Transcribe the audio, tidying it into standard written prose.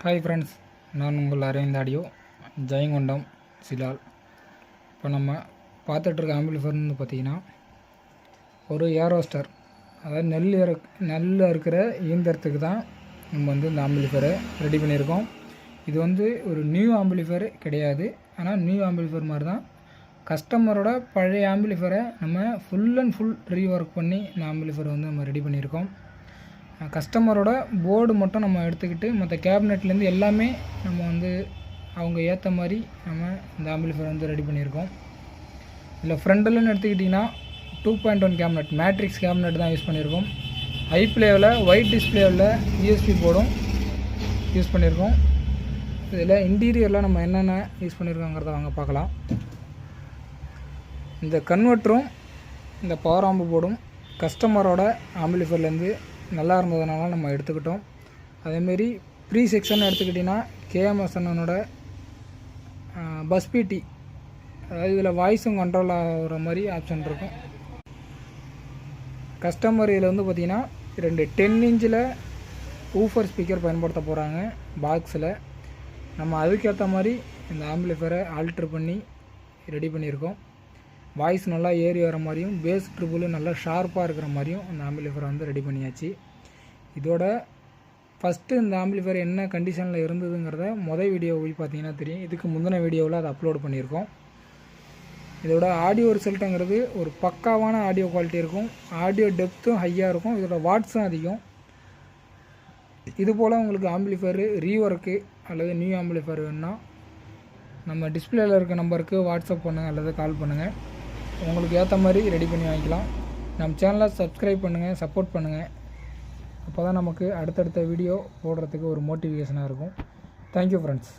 Hi friends, நான் உங்கள் Aravind audio Jayankondam Silal. இப்போ நம்ம பார்த்துட்ருக்க ஆம்பிளிஃபர்னு பார்த்திங்கன்னா ஒரு ஏரோஸ்டர், அதாவது நெல் அறுக்கிற இயந்திரத்துக்கு தான் நம்ம இந்த ஆம்பிளிஃபரை ரெடி பண்ணியிருக்கோம். இது ஒரு நியூ ஆம்பிளிஃபர் கிடையாது, ஆனால் நியூ ஆம்பிளிஃபர் மாதிரி தான். கஸ்டமரோட பழைய ஆம்பிளிஃபரை நம்ம ஃபுல் அண்ட் ஃபுல் ரீஒர்க் பண்ணி இந்த ஆம்பிளிஃபரை நம்ம ரெடி பண்ணியிருக்கோம். கஸ்டமரோட போர்டு மட்டும் நம்ம எடுத்துக்கிட்டு மற்ற கேபினெட்லேருந்து எல்லாமே நம்ம அவங்க ஏற்ற மாதிரி நம்ம இந்த ஆம்பிளிஃபர் ரெடி பண்ணியிருக்கோம். இதில் ஃப்ரண்ட்லன்னு எடுத்துக்கிட்டிங்கன்னா 2.1 கேபினெட் மேட்ரிக்ஸ் கேபினெட் தான் யூஸ் பண்ணியிருக்கோம். ஐப்ளேவில் ஒயிட் டிஸ்பிளேவில் யூஎஸ்பி போர்டும் யூஸ் பண்ணியிருக்கோம். இதில் இன்டீரியரில் நம்ம என்னென்ன யூஸ் பண்ணியிருக்கோங்கிறத வாங்க பார்க்கலாம். இந்த கன்வெர்ட்டரும் இந்த பவர் ஆம்பு போர்டும் கஸ்டமரோட ஆம்பிளிஃபர்லேருந்து நல்லா இருந்ததுனால நம்ம எடுத்துக்கிட்டோம். அதேமாரி ப்ரீ செக்ஷன் எடுத்துக்கிட்டிங்கன்னா கேஎம்எஸ்என்னோட பஸ் பிடி, அதாவது இதில் வாய்ஸும் கண்ட்ரோல் ஆகிற மாதிரி ஆப்ஷன் இருக்கும். கஸ்டமர் இதில் பார்த்திங்கன்னா 2 10 இன்ச்சில் ஊஃபர் ஸ்பீக்கர் பயன்படுத்த போகிறாங்க பாக்ஸில். நம்ம அதுக்கேற்ற மாதிரி இந்த ஆம்பிளிஃபரை ஆல்ட்ரு பண்ணி ரெடி பண்ணியிருக்கோம். வாய்ஸ் நல்லா ஏறி வர மாதிரியும் பேஸ் ட்ரிபிள் நல்லா ஷார்ப்பாக இருக்கிற மாதிரியும் அந்த ஆம்பிளிஃபரை ரெடி பண்ணியாச்சு. இதோட ஃபஸ்ட்டு இந்த ஆம்பிளிஃபர் என்ன கண்டிஷனில் இருந்ததுங்கிறத வீடியோ போய் பார்த்தீங்கன்னா தெரியும். இதுக்கு முந்தின வீடியோவில் அதை அப்லோட் பண்ணியிருக்கோம். இதோட ஆடியோ ரிசல்ட்டுங்கிறது ஒரு பக்காவான ஆடியோ குவாலிட்டி இருக்கும். ஆடியோ டெப்த்தும் ஹையாக இருக்கும். இதோட வாட்ஸும் அதிகம். இதுபோல் உங்களுக்கு ஆம்பிளிஃபர் ரீஒர்க்கு அல்லது நியூ ஆம்பிளிஃபர் வேணுன்னா நம்ம டிஸ்பிளேயில் இருக்க நம்பருக்கு வாட்ஸ்அப் பண்ணுங்கள் அல்லது கால் பண்ணுங்கள். உங்களுக்கு ஏற்ற மாதிரி ரெடி பண்ணி வாங்கிக்கலாம். நம்ம சேனலை சப்ஸ்கிரைப் பண்ணுங்கள், சப்போர்ட் பண்ணுங்கள். அப்போ தான் நமக்கு அடுத்தடுத்த வீடியோ போடுறதுக்கு ஒரு மோட்டிவேஷனாக இருக்கும். Thank you friends.